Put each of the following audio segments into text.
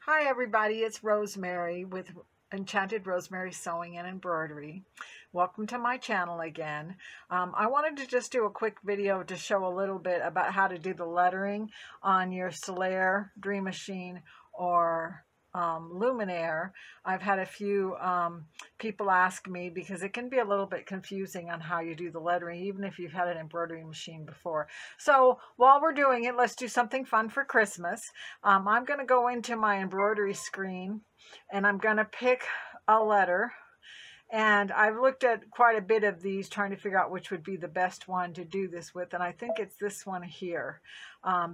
Hi everybody, it's Rosemary with Enchanted Rosemary Sewing and Embroidery. Welcome to my channel again. I wanted to just do a quick video to show a little bit about how to do the lettering on your Stellaire Dream Machine or Luminaire. I've had a few people ask me because it can be a little bit confusing on how you do the lettering, even if you've had an embroidery machine before. So while we're doing it, let's do something fun for Christmas. I'm going to go into my embroidery screen and I'm going to pick a letter. And I've looked at quite a bit of these trying to figure out which would be the best one to do this with. And I think it's this one here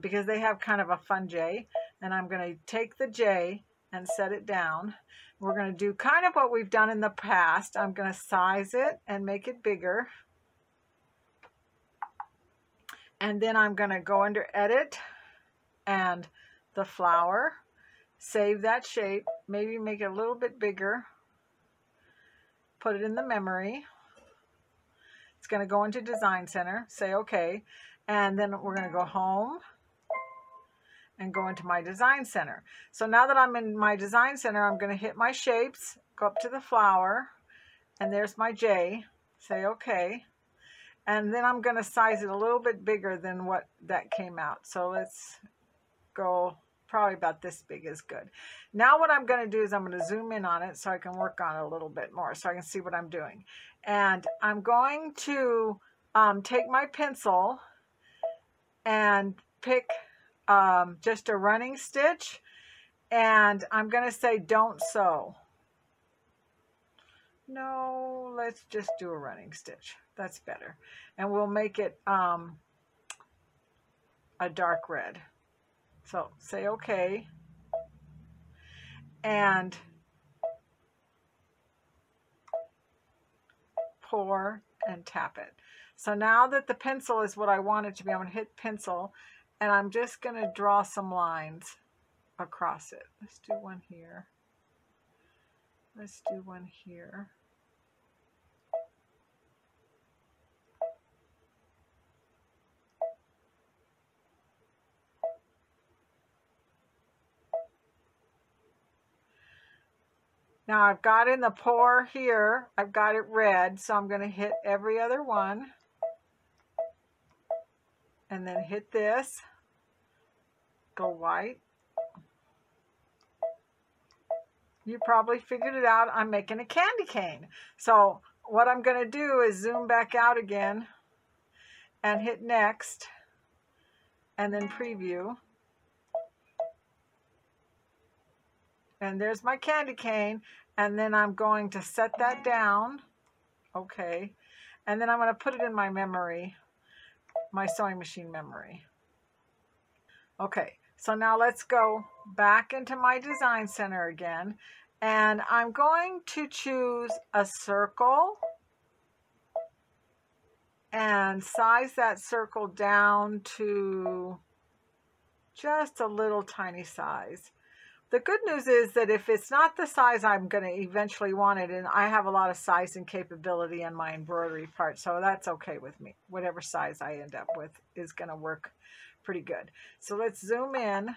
because they have kind of a fun J. And I'm going to take the J and set it down. We're going to do kind of what we've done in the past. I'm going to size it and make it bigger. And then I'm going to go under Edit and the flower. Save that shape. Maybe make it a little bit bigger. Put it in the memory. It's going to go into Design Center. Say OK. And then we're going to go home and go into my Design Center. So now that I'm in my Design Center, I'm going to hit my shapes, go up to the flower, and there's my J. Say OK. And then I'm going to size it a little bit bigger than what that came out. So let's go probably about this big is good. Now what I'm going to do is I'm going to zoom in on it so I can work on it a little bit more so I can see what I'm doing. And I'm going to take my pencil and pick just a running stitch, and I'm going to say don't sew. No, let's just do a running stitch. That's better. And we'll make it a dark red. So say OK. And pour and tap it. So now that the pencil is what I want it to be, I'm going to hit pencil and I'm just going to draw some lines across it. Let's do one here. Let's do one here. Now I've got in the pour here, I've got it red, so I'm going to hit every other one. And then hit this, go white. You probably figured it out, I'm making a candy cane. So what I'm going to do is zoom back out again and hit next and then preview. And there's my candy cane, and then I'm going to set that down. Okay. And then I'm going to put it in my memory, my sewing machine memory. Okay, so now let's go back into my Design Center again, and I'm going to choose a circle and size that circle down to just a little tiny size. The good news is that if it's not the size I'm going to eventually want it in, I have a lot of sizing capability in my embroidery part, so that's okay with me. Whatever size I end up with is going to work pretty good. So let's zoom in.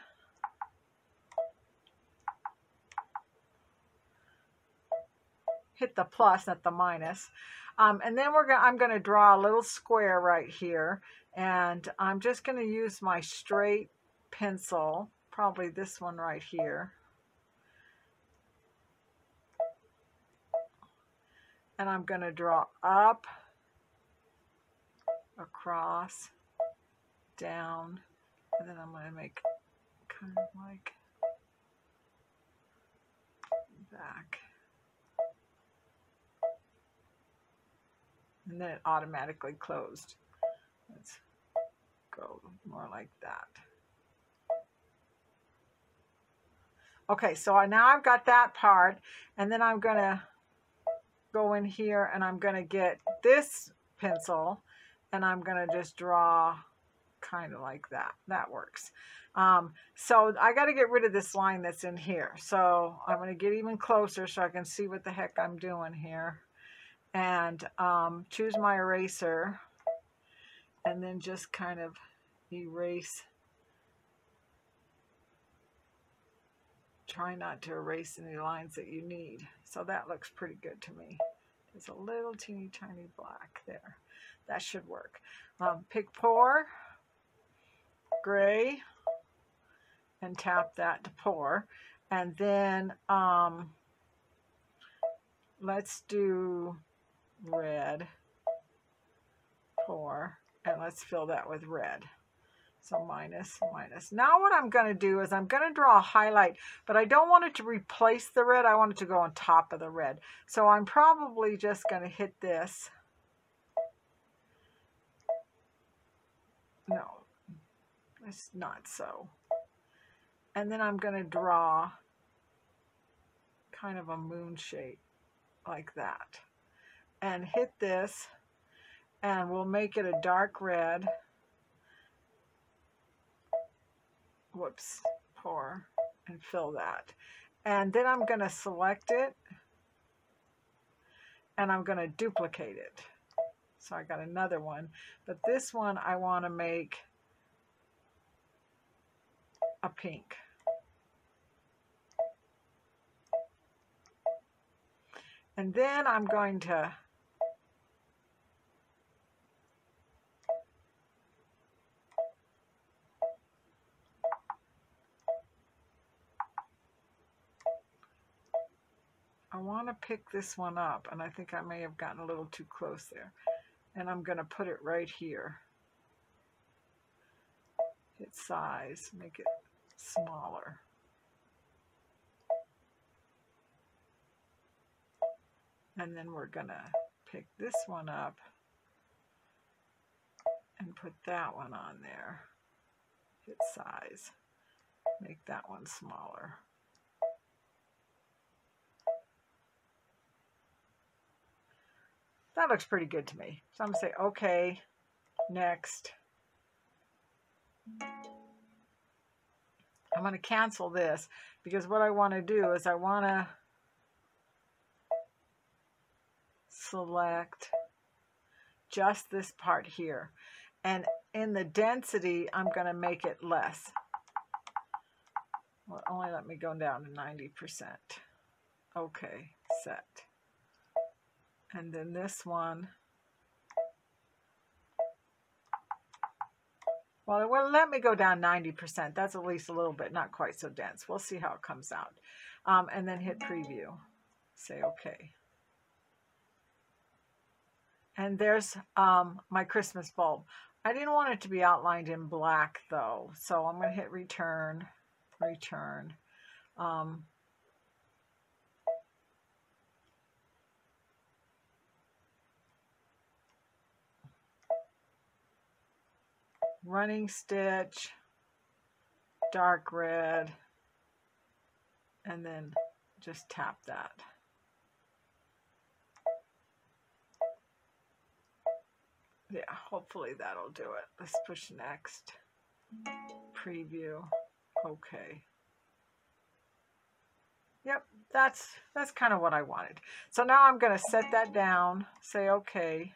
Hit the plus, not the minus. And then I'm going to draw a little square right here, and I'm just going to use my straight pencil, probably this one right here. And I'm going to draw up, across, down, and then I'm going to make kind of like back. And then it automatically closed. Let's go more like that. Okay, so now I've got that part, and then I'm going to go in here and I'm going to get this pencil and I'm going to just draw kind of like that. That works. So I got to get rid of this line that's in here. So I'm going to get even closer so I can see what the heck I'm doing here. And choose my eraser and then just kind of erase try not to erase any lines that you need. So that looks pretty good to me. There's a little teeny tiny black there. That should work. Pick pour, gray, and tap that to pour. And then let's do red, pour, and let's fill that with red. So minus, minus. Now what I'm going to do is I'm going to draw a highlight, but I don't want it to replace the red. I want it to go on top of the red. So I'm probably just going to hit this. No, it's not so. And then I'm going to draw kind of a moon shape like that. And hit this, and we'll make it a dark red. Whoops, pour, and fill that. And then I'm going to select it, and I'm going to duplicate it. So I got another one, but this one I want to make a pink. And then I'm going to pick this one up, and I think I may have gotten a little too close there. And I'm going to put it right here. Hit size, make it smaller. And then we're going to pick this one up and put that one on there. Hit size, make that one smaller. That looks pretty good to me. So I'm going to say, okay, next. I'm going to cancel this because what I want to do is I want to select just this part here. And in the density, I'm going to make it less. Well, only let me go down to 90%. Okay, set. And then this one, well, it will let me go down 90%. That's at least a little bit, not quite so dense. We'll see how it comes out. And then hit preview. Say okay. And there's my Christmas bulb. I didn't want it to be outlined in black though, so I'm going to hit return, return. Running stitch, dark red, and then just tap that. Yeah, hopefully that'll do it. Let's push next. Preview. Okay. Yep, that's kind of what I wanted. So now I'm going to set that down, say okay,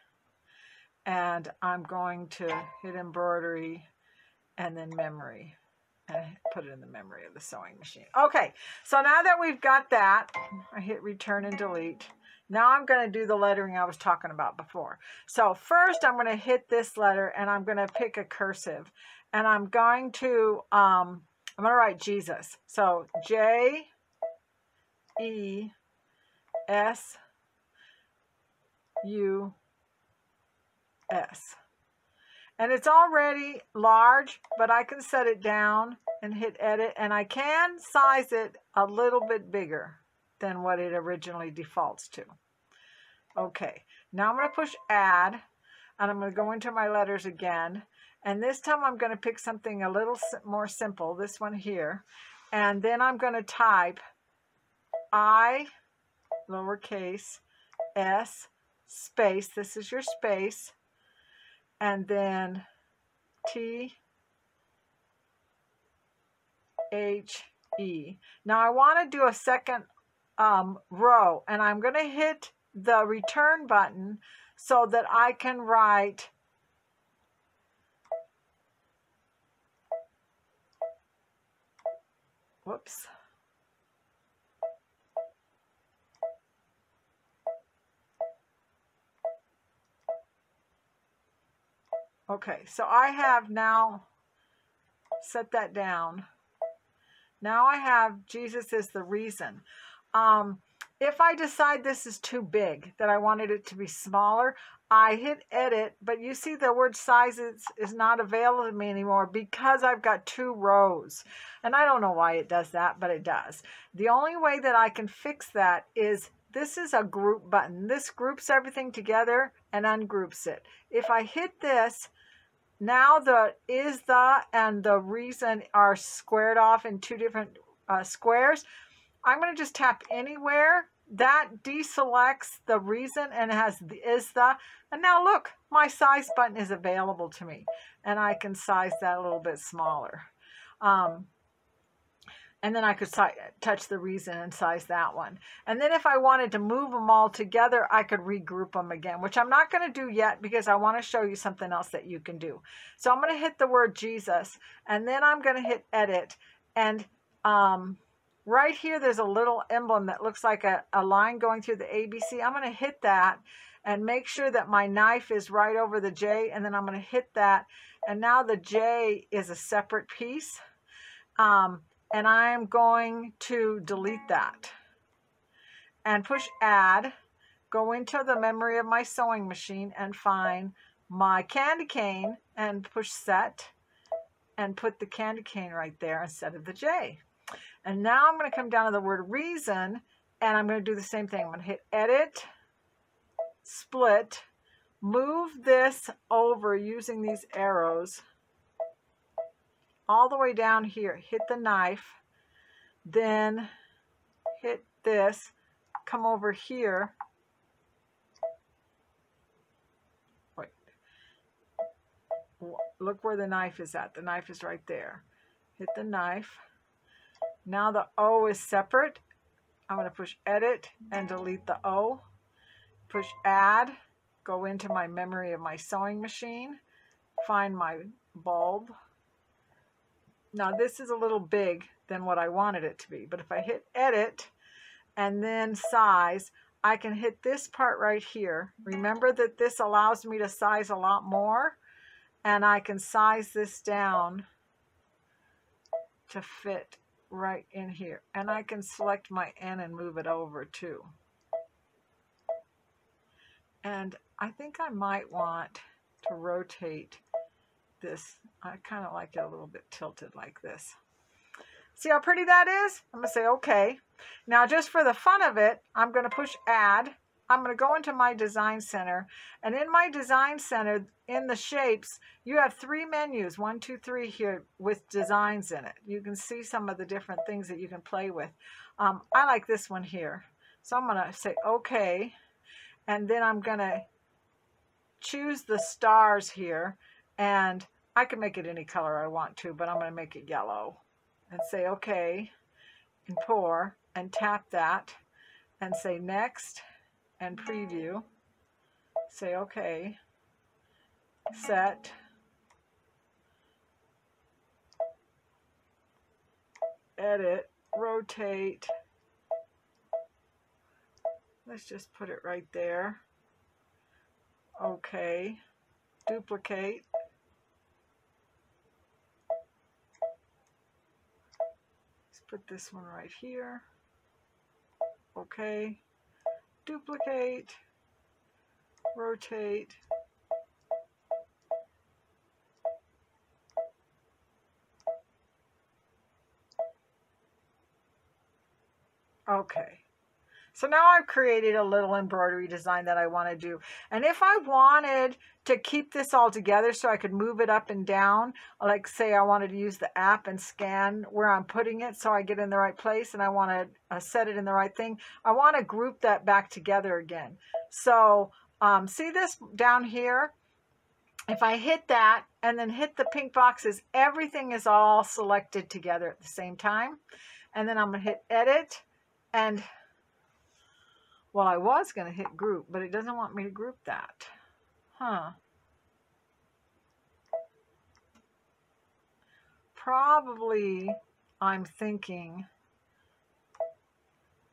and I'm going to hit embroidery and then memory and put it in the memory of the sewing machine. Okay, so now that we've got that, I hit return and delete. Now I'm going to do the lettering I was talking about before. So first I'm going to hit this letter and I'm going to pick a cursive. And I'm going to write Jesus. So J-E-S. U-S. And it's already large, but I can set it down and hit edit. And I can size it a little bit bigger than what it originally defaults to. Okay, now I'm going to push add, and I'm going to go into my letters again, and this time I'm going to pick something a little more simple, this one here, and then I'm going to type I, lowercase, S, space, this is your space, and then T, H, E. Now I want to do a second row, and I'm going to hit the return button so that I can write whoops, Okay, so I have now set that down. Now I have Jesus is the reason. If I decide this is too big, that I wanted it to be smaller, I hit edit, but you see the word sizes is not available to me anymore because I've got 2 rows. And I don't know why it does that, but it does. The only way that I can fix that is this is a group button. This groups everything together and ungroups it. If I hit this, now the is the and the reason are squared off in 2 different squares. I'm going to just tap anywhere. That deselects the reason and has the is the. And now look, my size button is available to me. And I can size that a little bit smaller. And then I could touch the reason and size that one. And then if I wanted to move them all together, I could regroup them again, which I'm not going to do yet because I want to show you something else that you can do. So I'm going to hit the word Jesus, and then I'm going to hit edit. And right here, there's a little emblem that looks like a line going through the ABC. I'm going to hit that and make sure that my knife is right over the J, and then I'm going to hit that. And now the J is a separate piece. And I'm going to delete that and push add, go into the memory of my sewing machine and find my candy cane and push set and put the candy cane right there instead of the J. And now I'm going to come down to the word reason and I'm going to do the same thing. I'm going to hit edit, split, move this over using these arrows all the way down here, hit the knife, then hit this, come over here, wait, look where the knife is at, the knife is right there, hit the knife, now the O is separate, I'm going to push edit and delete the O, push add, go into my memory of my sewing machine, find my bulb. Now this is a little big than what I wanted it to be, but if I hit edit and then size, I can hit this part right here. Remember that this allows me to size a lot more, and I can size this down to fit right in here. And I can select my N and move it over too. And I think I might want to rotate this. I kind of like it a little bit tilted like this. See how pretty that is? I'm going to say okay. Now just for the fun of it, I'm going to push add. I'm going to go into my design center, and in my design center, in the shapes, you have 3 menus, 1, 2, 3 here with designs in it. You can see some of the different things that you can play with. I like this one here. So I'm going to say okay, and then I'm going to choose the stars here, and I can make it any color I want to, but I'm going to make it yellow. And say okay, and pour, and tap that, and say next, and preview. Say okay, set, edit, rotate. Let's just put it right there. Okay, duplicate. Put this one right here. Okay. Duplicate. Rotate. Okay. So now I've created a little embroidery design that I want to do. And if I wanted to keep this all together so I could move it up and down, like say I wanted to use the app and scan where I'm putting it so I get in the right place and I want to set it in the right thing, I want to group that back together again. So see this down here? If I hit that and then hit the pink boxes, everything is all selected together at the same time. And then I'm going to hit edit and well, I was going to hit group, but it doesn't want me to group that. Huh. Probably I'm thinking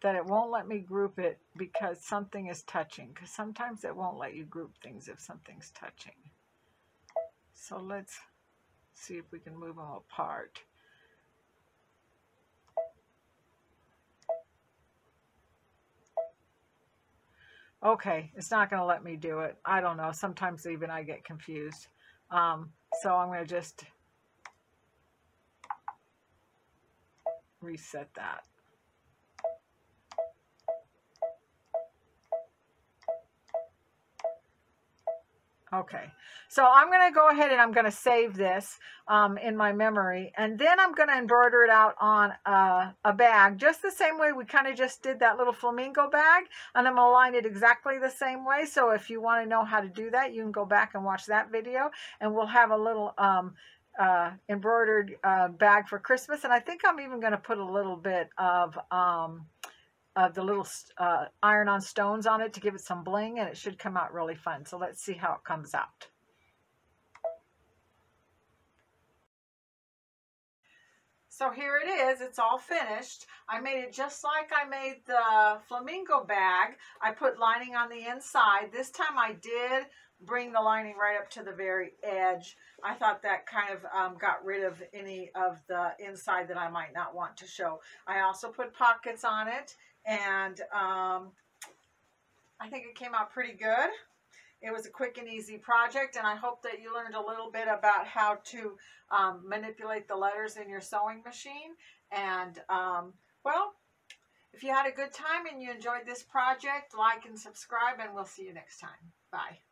that it won't let me group it because something is touching. Because sometimes it won't let you group things if something's touching. So let's see if we can move them apart. Okay, it's not going to let me do it. I don't know. Sometimes even I get confused. So I'm going to just reset that. Okay, so I'm going to go ahead and I'm going to save this in my memory, and then I'm going to embroider it out on a bag, just the same way we kind of just did that little flamingo bag, and I'm going to line it exactly the same way. So if you want to know how to do that, you can go back and watch that video, and we'll have a little embroidered bag for Christmas. And I think I'm even going to put a little bit of the little iron-on stones on it to give it some bling, and it should come out really fun. So let's see how it comes out. So here it is. It's all finished. I made it just like I made the flamingo bag. I put lining on the inside. This time I did bring the lining right up to the very edge. I thought that kind of got rid of any of the inside that I might not want to show. I also put pockets on it, and I think it came out pretty good. It was a quick and easy project, and I hope that you learned a little bit about how to manipulate the letters in your sewing machine. And well, if you had a good time and you enjoyed this project, like and subscribe, and we'll see you next time. Bye.